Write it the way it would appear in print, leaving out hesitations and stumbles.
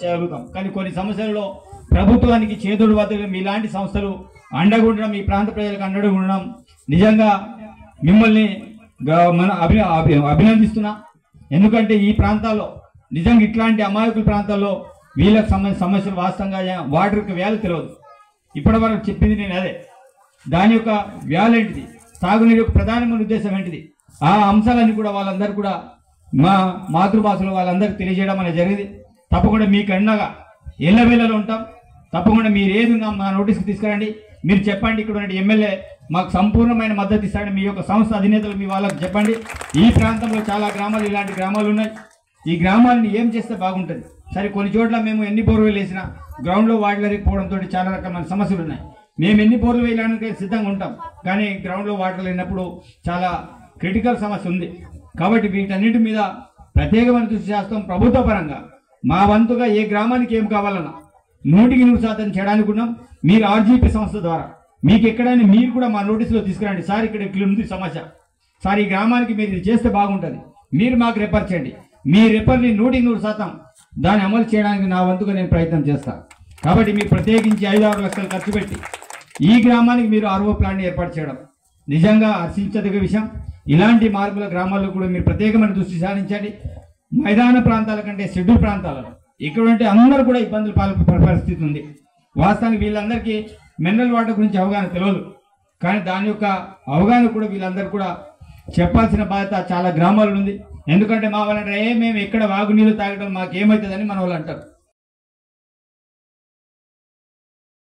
చేయగలుగుతాం. కానీ కొన్ని సమస్యలలో ప్రభుత్వానికి చేతుడు వద్దగా మీలాంటి సంస్థలు అండగా ఉండడం, మీ ప్రాంత ప్రజలకు అండగా ఉండడం నిజంగా మిమ్మల్ని అభినందిస్తున్నా. ఎందుకంటే ఈ ప్రాంతాల్లో నిజంగా ఇట్లాంటి అమాయకుల ప్రాంతాల్లో వీళ్ళకి సంబంధించిన సమస్యలు వాస్తవంగా వాటర్కి వ్యాధి తెలియదు. ఇప్పటివరకు చెప్పింది నేను అదే. దాని యొక్క వ్యాధి ఏంటిది, తాగునీరు యొక్క ప్రధానమైన ఉద్దేశం ఏంటిది, ఆ అంశాలన్నీ కూడా వాళ్ళందరూ కూడా మా మాతృభాషలో వాళ్ళందరికీ తెలియజేయడం అనేది జరిగింది. తప్పకుండా మీకు అండగా ఎల్లవేళలో ఉంటాం. తప్పకుండా మీరు ఏది ఉన్నా మా నోటీస్కి తీసుకురండి. మీరు చెప్పండి, ఇక్కడ ఉన్న ఎమ్మెల్యే మాకు సంపూర్ణమైన మద్దతు ఇస్తాడని మీ యొక్క సంస్థ అధినేతలు మీ వాళ్ళకి చెప్పండి. ఈ ప్రాంతంలో చాలా గ్రామాలు, ఇలాంటి గ్రామాలు ఉన్నాయి. ఈ గ్రామాలను ఏం చేస్తే బాగుంటుంది. సరే, కొన్ని చోట్ల మేము ఎన్ని బోర్లు వేసినా గ్రౌండ్లో వాటర్ లేకపోవడంతో చాలా రకమైన సమస్యలు ఉన్నాయి. మేము ఎన్ని బోర్లు వేయడానికి సిద్ధంగా ఉంటాం, కానీ గ్రౌండ్లో వాటర్ లేనప్పుడు చాలా క్రిటికల్ సమస్య ఉంది. కాబట్టి వీటన్నిటి మీద ప్రత్యేకమైన దృష్టి చేస్తాం. ప్రభుత్వ పరంగా మా వంతుగా ఏ గ్రామానికి ఏం కావాలన్నా 100% చేయడానికి ఉన్నాం. మీరు ఆర్జీపీ సంస్థ ద్వారా మీకు ఎక్కడైనా మీరు కూడా మా నోటీసులో తీసుకురండి. సార్, ఇక్కడ ఇట్లా ఉంది సమస్య, సార్ ఈ గ్రామానికి మీరు ఇది చేస్తే బాగుంటుంది, మీరు మాకు రెఫర్ చేయండి. మీ రెఫర్ని 100% దాన్ని అమలు చేయడానికి నా వంతుగా నేను ప్రయత్నం చేస్తాను. కాబట్టి మీరు ప్రత్యేకించి 5-6 లక్షలు ఖర్చు పెట్టి ఈ గ్రామానికి మీరు ఆర్ఓ ప్లాంట్ ఏర్పాటు చేయడం నిజంగా హర్షించదగ్గ విషయం. ఇలాంటి మార్పుల గ్రామాల్లో కూడా మీరు ప్రత్యేకమైన దృష్టి సారించండి. మైదాన ప్రాంతాల కంటే షెడ్యూల్ ప్రాంతాలలో ఇక్కడ ఉంటే అందరూ కూడా ఇబ్బందులు పాల్గొనే పరిస్థితి ఉంది. వాస్తవానికి వీళ్ళందరికీ మినరల్ వాటర్ గురించి అవగాహన తెలియదు, కానీ దాని యొక్క అవగాహన కూడా వీళ్ళందరూ కూడా చెప్పాల్సిన బాధ్యత చాలా గ్రామాల్లో ఉంది. ఎందుకంటే మా వాళ్ళంటే మేము ఎక్కడ వాగు నీళ్ళు తాగడం మాకేమవుతుందని మన వాళ్ళు అంటారు.